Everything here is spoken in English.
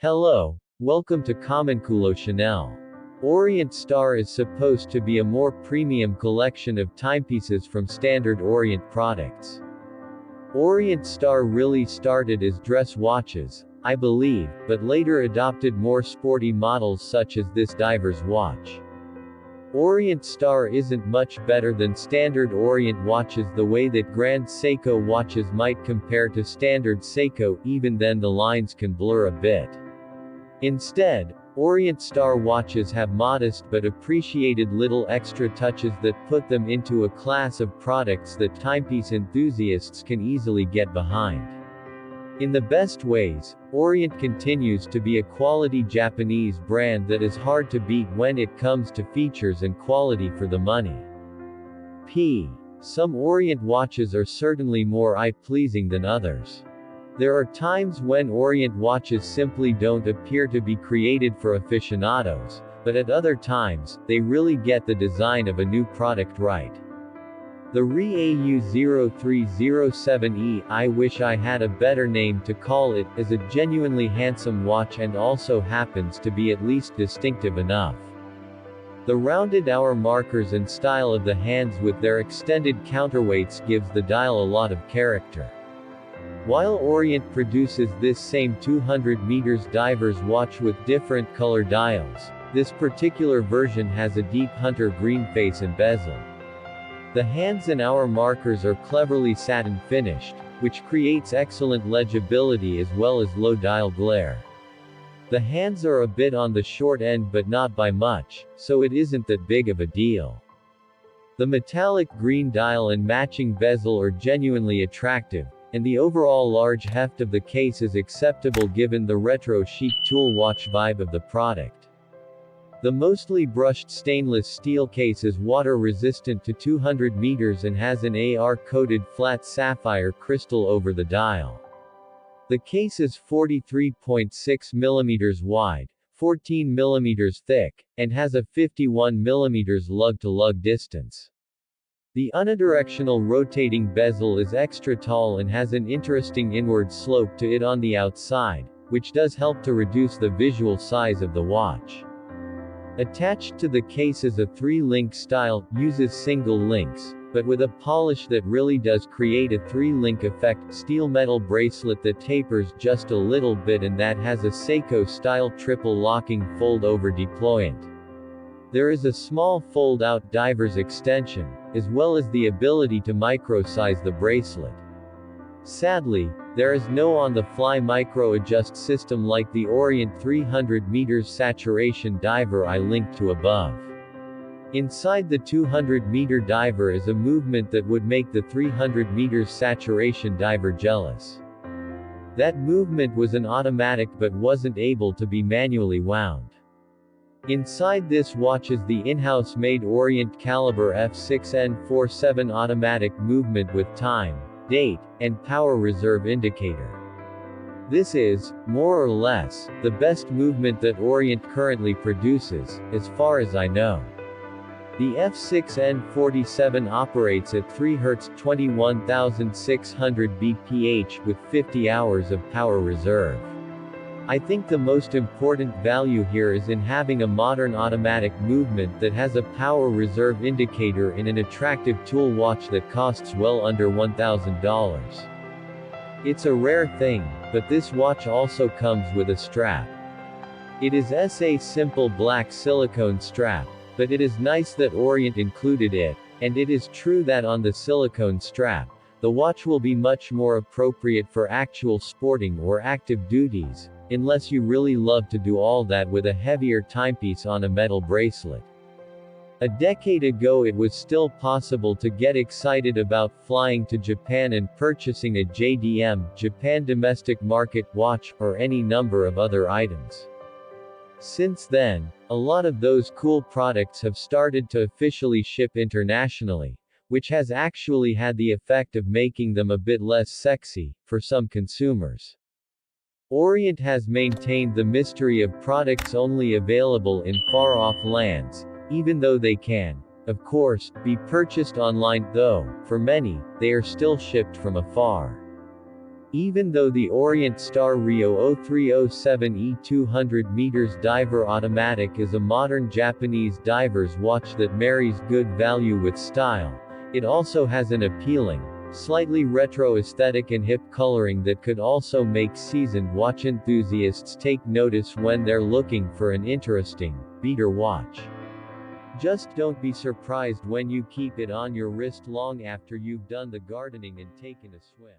Hello, welcome to Comenculo Chanel. Orient Star is supposed to be a more premium collection of timepieces from standard Orient products. Orient Star really started as dress watches, I believe, but later adopted more sporty models such as this diver's watch. Orient Star isn't much better than standard Orient watches the way that Grand Seiko watches might compare to standard Seiko, even then the lines can blur a bit. Instead, Orient Star watches have modest but appreciated little extra touches that put them into a class of products that timepiece enthusiasts can easily get behind. In the best ways, Orient continues to be a quality Japanese brand that is hard to beat when it comes to features and quality for the money. Some Orient watches are certainly more eye-pleasing than others. There are times when Orient watches simply don't appear to be created for aficionados, but at other times, they really get the design of a new product right. The RE-AU0307E, I wish I had a better name to call it, is a genuinely handsome watch and also happens to be at least distinctive enough. The rounded hour markers and style of the hands with their extended counterweights gives the dial a lot of character. While Orient produces this same 200 meters diver's watch with different color dials, this particular version has a deep hunter green face and bezel. The hands and hour markers are cleverly satin finished, which creates excellent legibility as well as low dial glare. The hands are a bit on the short end but not by much, so it isn't that big of a deal. The metallic green dial and matching bezel are genuinely attractive, and the overall large heft of the case is acceptable given the retro chic tool watch vibe of the product. The mostly brushed stainless steel case is water resistant to 200 meters and has an AR-coated flat sapphire crystal over the dial. The case is 43.6 mm wide, 14 mm thick, and has a 51 mm lug-to-lug distance. The unidirectional rotating bezel is extra tall and has an interesting inward slope to it on the outside, which does help to reduce the visual size of the watch. Attached to the case is a 3-link style, uses single links, but with a polish that really does create a 3-link effect, steel metal bracelet that tapers just a little bit and that has a Seiko-style triple locking fold-over deployant. There is a small fold-out diver's extension, as well as the ability to micro-size the bracelet. Sadly, there is no on-the-fly micro-adjust system like the Orient 300 meters saturation diver I linked to above. Inside the 200-meter diver is a movement that would make the 300 meters saturation diver jealous. That movement was an automatic but wasn't able to be manually wound. Inside this watch is the in-house made Orient caliber F6N47 automatic movement with time, date, and power reserve indicator. This is, more or less, the best movement that Orient currently produces, as far as I know. The F6N47 operates at 3 Hz 21,600 bph with 50 hours of power reserve. I think the most important value here is in having a modern automatic movement that has a power reserve indicator in an attractive tool watch that costs well under $1,000. It's a rare thing, but this watch also comes with a strap. It is a simple black silicone strap, but it is nice that Orient included it, and it is true that on the silicone strap, the watch will be much more appropriate for actual sporting or active duties, unless you really love to do all that with a heavier timepiece on a metal bracelet. A decade ago it was still possible to get excited about flying to Japan and purchasing a JDM, Japan Domestic Market watch, or any number of other items. Since then, a lot of those cool products have started to officially ship internationally, which has actually had the effect of making them a bit less sexy, for some consumers. Orient has maintained the mystery of products only available in far-off lands, even though they can, of course, be purchased online, though, for many, they are still shipped from afar. Even though the Orient Star RE-AU0307E 200 meters diver automatic is a modern Japanese diver's watch that marries good value with style, it also has an appealing, slightly retro aesthetic and hip coloring that could also make seasoned watch enthusiasts take notice when they're looking for an interesting, beater watch. Just don't be surprised when you keep it on your wrist long after you've done the gardening and taken a swim.